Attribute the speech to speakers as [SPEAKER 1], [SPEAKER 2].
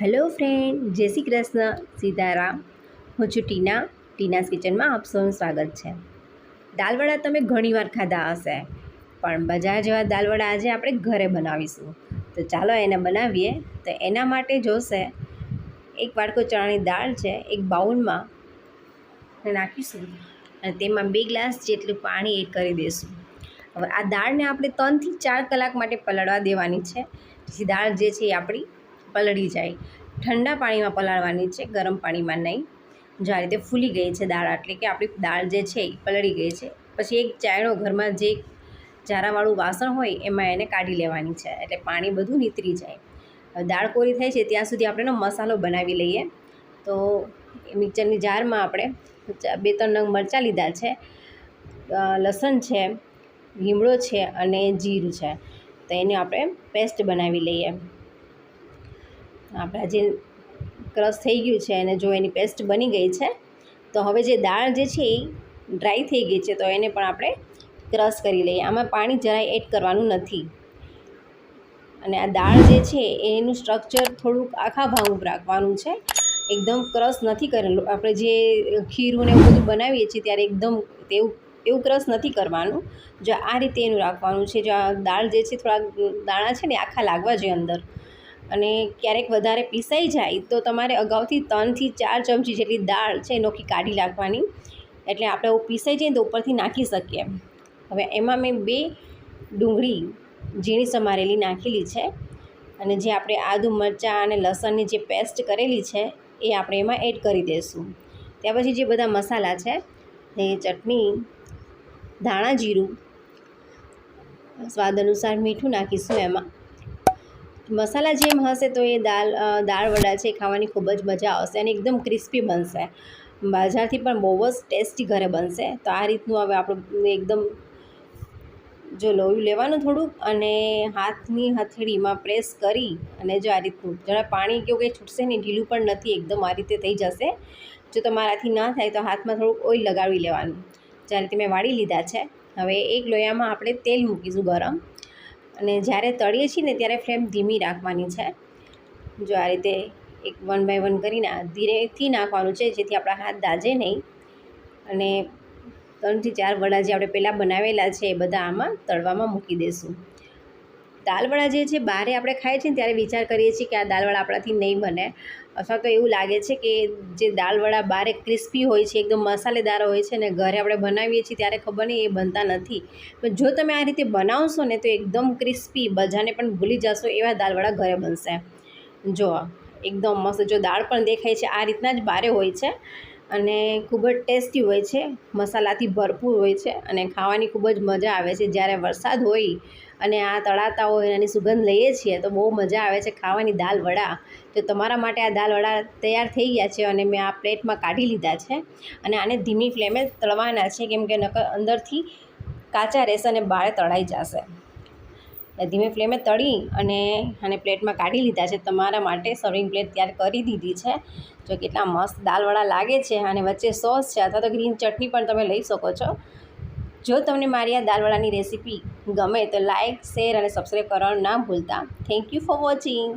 [SPEAKER 1] Hello friend, જય શ્રી કૃષ્ણ, સીતારામ. હું છું ટીનાસ કિચનમાં આપ સૌનું સ્વાગત છે. દાલવડા તમે ઘણીવાર ખાધા હશે, પણ બજાર જેવા દાલવડા આજે આપણે ઘરે બનાવીશું. તો ચાલો એને બનાવીએ. તો એના માટે જોશે એક વાટકો ચણાની દાળ છે, એક બાઉલમાં નાખીશું અને તેમાં 2 ગ્લાસ જેટલું પાણી એડ કરી દઈશું. હવે આ દાળને આપણે 3 થી 4 કલાક માટે પલળવા દેવાની છે, જેથી દાળ જે છે એ આપણી પલળી જાય. ઠંડા પાણીમાં પલાળવાની છે, ગરમ પાણીમાં નહીં. જો આ રીતે ફૂલી ગઈ છે દાળ, એટલે કે આપણી દાળ જે છે એ પલળી ગઈ છે. પછી એક ચાયણો ઘરમાં જે ચારાવાળું વાસણ હોય એમાં એને કાઢી લેવાની છે, એટલે પાણી બધું નીતરી જાય. હવે દાળ કોરી થાય છે ત્યાં સુધી આપણે મસાલો બનાવી લઈએ. તો મિક્સરની જારમાં આપણે 2-3 નંગ મરચાં લીધા છે, લસણ છે, લીમડો છે અને જીરું છે. તો એને આપણે પેસ્ટ બનાવી લઈએ. આપણા જે ક્રશ થઈ ગયું છે અને જો એની પેસ્ટ બની ગઈ છે, તો હવે જે દાળ જે છે એ ડ્રાય થઈ ગઈ છે, તો એને પણ આપણે ક્રશ કરી લઈએ. આમાં પાણી જરાય એડ કરવાનું નથી. અને આ દાળ જે છે એનું સ્ટ્રક્ચર થોડુંક આખા ભાંગું રાખવાનું છે, એકદમ ક્રશ નથી કરેલું. આપણે જે ખીરું ને એવું બધું બનાવીએ છીએ ત્યારે એકદમ એવું ક્રશ નથી કરવાનું. જો આ રીતે એનું રાખવાનું છે. જો આ દાળ જે છે થોડાક દાણા છે ને આખા લાગવા જોઈએ અંદર. અને ક્યારેક વધારે પીસાઈ જાય તો તમારે અગાઉથી 3 થી 4 ચમચી જેટલી દાળ છે નોખી કાઢી નાખવાની, એટલે આપણે પીસાઈ જાય તો ઉપરથી નાખી શકીએ. હવે એમાં મેં 2 ડુંગળી ઝીણી સમારેલી નાખેલી છે, અને જે આપણે આદુ મરચાં અને લસણની જે પેસ્ટ કરેલી છે એ આપણે એમાં એડ કરી દઈશું. ત્યાર પછી જે બધા મસાલા છે, એ ચટણી, ધાણા જીરું, સ્વાદ અનુસાર મીઠું નાખીશું એમાં. મસાલા જેમ હશે તો એ દાળ વડા છે ખાવાની ખૂબ જ મજા આવશે અને એકદમ ક્રિસ્પી બનશે. બજારથી પણ બહુ જ ટેસ્ટી ઘરે બનશે. તો આ રીતનું હવે આપણું એકદમ જો લોયું લેવાનું થોડુંક, અને હાથની હથેળીમાં પ્રેસ કરી અને જો આ રીતનું જરા પાણી કેવું કંઈ છૂટશે નહીં, ઢીલું પણ નથી, એકદમ આ રીતે થઈ જશે. જો તમારાથી ન થાય તો હાથમાં થોડુંક ઓઇલ લગાવી લેવાનું. જે રીતે મેં વાળી લીધા છે. હવે એક લોયામાં આપણે તેલ મૂકીશું ગરમ, અને જ્યારે તળીએ છીએ ને ત્યારે ફ્લેમ ધીમી રાખવાની છે. જો આ રીતે 1 બાય 1 કરીને ધીરેથી નાખવાનું છે, જેથી આપણા હાથ દાજે નહીં. અને 3 થી 4 વડા જે આપણે પહેલાં બનાવેલા છે એ બધા આમાં તળવામાં મૂકી દઈશું. દાલવડા જે છે બહારે આપણે ખાઈએ છીએ ત્યારે વિચાર કરીએ છીએ કે આ દાલવડા આપણાથી નહીં બને, અથવા તો એવું લાગે છે કે જે દાલવડા બહારે ક્રિસ્પી હોય છે, એકદમ મસાલેદાર હોય છે, અને ઘરે આપણે બનાવીએ છીએ ત્યારે ખબર નહીં એ બનતા નથી. પણ જો તમે આ રીતે બનાવશો ને તો એકદમ ક્રિસ્પી, બજાને પણ ભૂલી જશો એવા દાલવડા ઘરે બનશે. જો એકદમ મસ્ત, જો દાળ પણ દેખાય છે આ રીતના જ બહારે હોય છે, અને ખૂબ જ ટેસ્ટી હોય છે, મસાલાથી ભરપૂર હોય છે, અને ખાવાની ખૂબ જ મજા આવે છે. જ્યારે વરસાદ હોય અને આ તળાતા હોય એની સુગંધ લઈએ છીએ તો બહુ મજા આવે છે ખાવાની દાલ વડા. તો તમારા માટે આ દાલ વડા તૈયાર થઈ ગયા છે, અને મેં આ પ્લેટમાં કાઢી લીધા છે. અને આને ધીમી ફ્લેમે તળવાના છે, કેમ કે નકર અંદરથી કાચા રહેશે અને બહાર તળાઈ જશે. ધીમે ફ્લેમે તળી અને આને પ્લેટમાં કાઢી લીધા છે. તમારા માટે સર્વિંગ પ્લેટ તૈયાર કરી દીધી છે. જો કેટલા મસ્ત દાલવડા લાગે છે, અને વચ્ચે સોસ છે અથવા તો ગ્રીન ચટણી પણ તમે લઈ શકો છો. જો તમને મારી આ દાલવડાની રેસીપી ગમે તો લાઇક, શેર અને સબસ્ક્રાઈબ કરવાનું ના ભૂલતા. Thank you for watching.